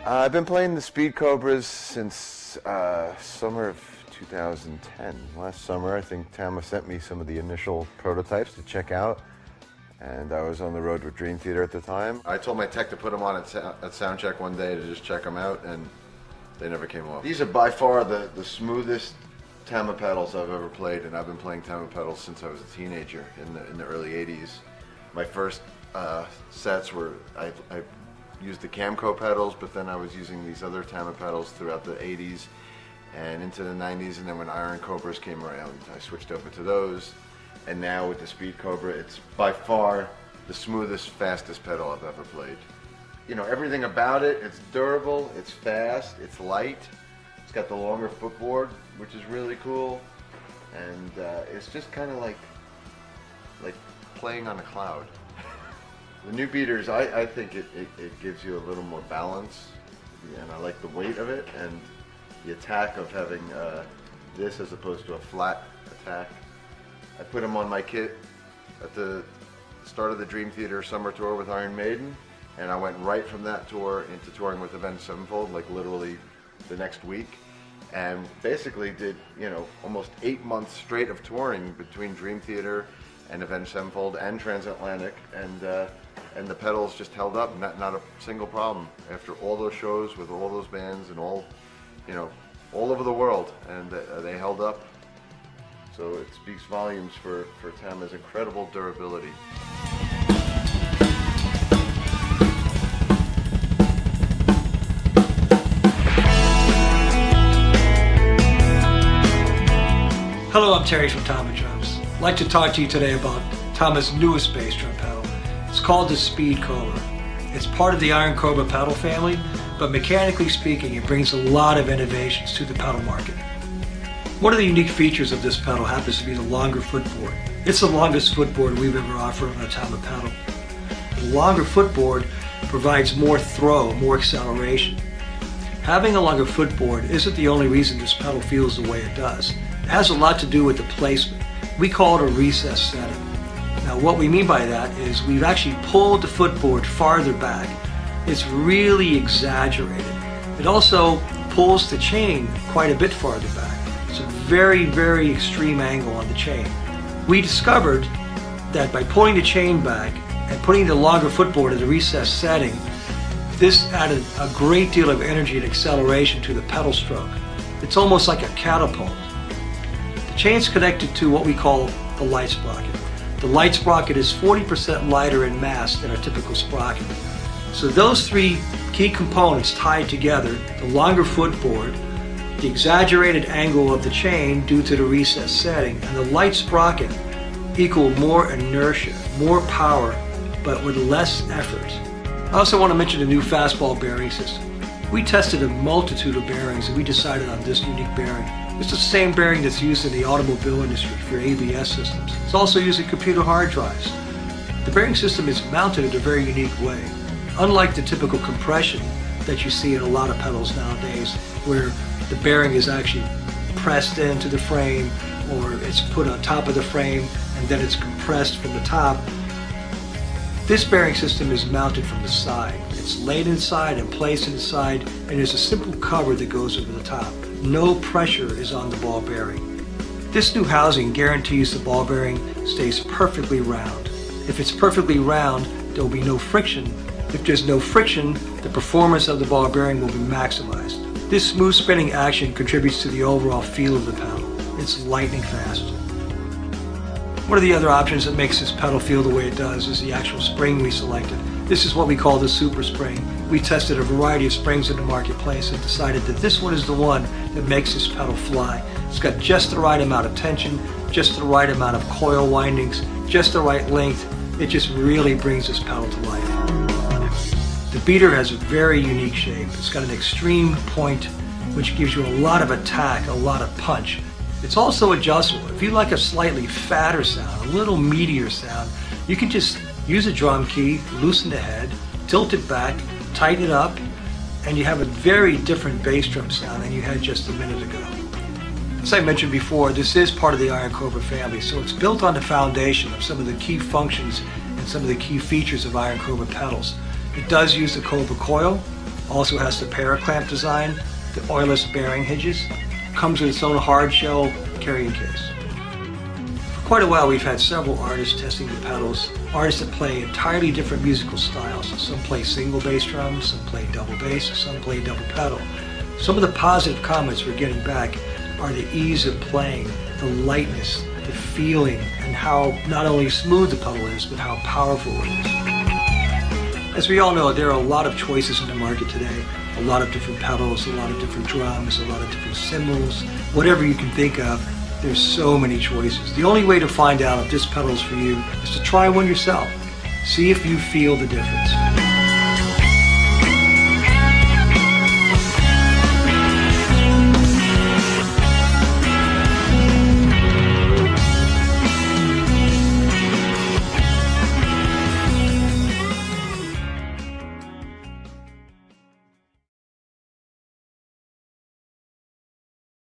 I've been playing the Speed Cobras since summer of 2010. Last summer, I think Tama sent me some of the initial prototypes to check out, and I was on the road with Dream Theater at the time. I told my tech to put them on at sound check one day to just check them out, and they never came off. These are by far the smoothest Tama pedals I've ever played, and I've been playing Tama pedals since I was a teenager in the early 80s. My first sets were, I used the Camco pedals, but then I was using these other Tama pedals throughout the 80s and into the 90s, and then when Iron Cobras came around, I switched over to those. And now with the Speed Cobra, it's by far the smoothest, fastest pedal I've ever played. You know, everything about it, it's durable, it's fast, it's light, it's got the longer footboard, which is really cool, and it's just kind of like playing on a cloud. The new beaters, I think it gives you a little more balance, and I like the weight of it and the attack of having this as opposed to a flat attack. I put them on my kit at the start of the Dream Theater summer tour with Iron Maiden, and I went right from that tour into touring with Avenged Sevenfold, like literally the next week, and basically did, you know, almost 8 months straight of touring between Dream Theater and Avenged Sevenfold and Transatlantic, and the pedals just held up, not a single problem after all those shows with all those bands and all, you know, all over the world, and they held up. So it speaks volumes for Tama's incredible durability. Hello, I'm Terry from Tama Drums. I'd like to talk to you today about Tama's newest bass drum pedal. It's called the Speed Cobra. It's part of the Iron Cobra pedal family, but mechanically speaking, it brings a lot of innovations to the pedal market. One of the unique features of this pedal happens to be the longer footboard. It's the longest footboard we've ever offered on a Tama pedal. The longer footboard provides more throw, more acceleration. Having a longer footboard isn't the only reason this pedal feels the way it does. It has a lot to do with the placement. We call it a recess setting. Now what we mean by that is we've actually pulled the footboard farther back. It's really exaggerated. It also pulls the chain quite a bit farther back. It's a very, very extreme angle on the chain. We discovered that by pulling the chain back and putting the longer footboard at a recessed setting, this added a great deal of energy and acceleration to the pedal stroke. It's almost like a catapult. The chain's connected to what we call the Lite Sprocket. The Lite Sprocket is 40% lighter in mass than a typical sprocket. So those three key components tied together, the longer footboard, the exaggerated angle of the chain due to the recessed setting, and the Lite Sprocket equal more inertia, more power, but with less effort. I also want to mention the new fastball bearing system. We tested a multitude of bearings and we decided on this unique bearing. It's the same bearing that's used in the automobile industry for ABS systems. It's also used in computer hard drives. The bearing system is mounted in a very unique way. Unlike the typical compression that you see in a lot of pedals nowadays, where the bearing is actually pressed into the frame, or it's put on top of the frame and then it's compressed from the top. This bearing system is mounted from the side. It's laid inside and placed inside, and there's a simple cover that goes over the top. No pressure is on the ball bearing. This new housing guarantees the ball bearing stays perfectly round. If it's perfectly round, there will be no friction. If there's no friction, the performance of the ball bearing will be maximized. This smooth spinning action contributes to the overall feel of the pedal. It's lightning fast. One of the other options that makes this pedal feel the way it does is the actual spring we selected. This is what we call the Super Spring. We tested a variety of springs in the marketplace and decided that this one is the one that makes this pedal fly. It's got just the right amount of tension, just the right amount of coil windings, just the right length. It just really brings this pedal to life. The beater has a very unique shape. It's got an extreme point which gives you a lot of attack, a lot of punch. It's also adjustable. If you like a slightly fatter sound, a little meatier sound, you can just use a drum key, loosen the head, tilt it back, tighten it up, and you have a very different bass drum sound than you had just a minute ago. As I mentioned before, this is part of the Iron Cobra family, so it's built on the foundation of some of the key functions and some of the key features of Iron Cobra pedals. It does use the Cobra coil, Also has the paraclamp design, the oilless bearing hinges. Comes with its own hard shell carrying case. For quite a while we've had several artists testing the pedals, artists that play entirely different musical styles. Some play single bass drums, some play double bass, some play double pedal. Some of the positive comments we're getting back are the ease of playing, the lightness, the feeling, and how not only smooth the pedal is, but how powerful it is. As we all know, there are a lot of choices in the market today. A lot of different pedals, a lot of different drums, a lot of different cymbals, whatever you can think of. There's so many choices. The only way to find out if this pedal is for you is to try one yourself. See if you feel the difference.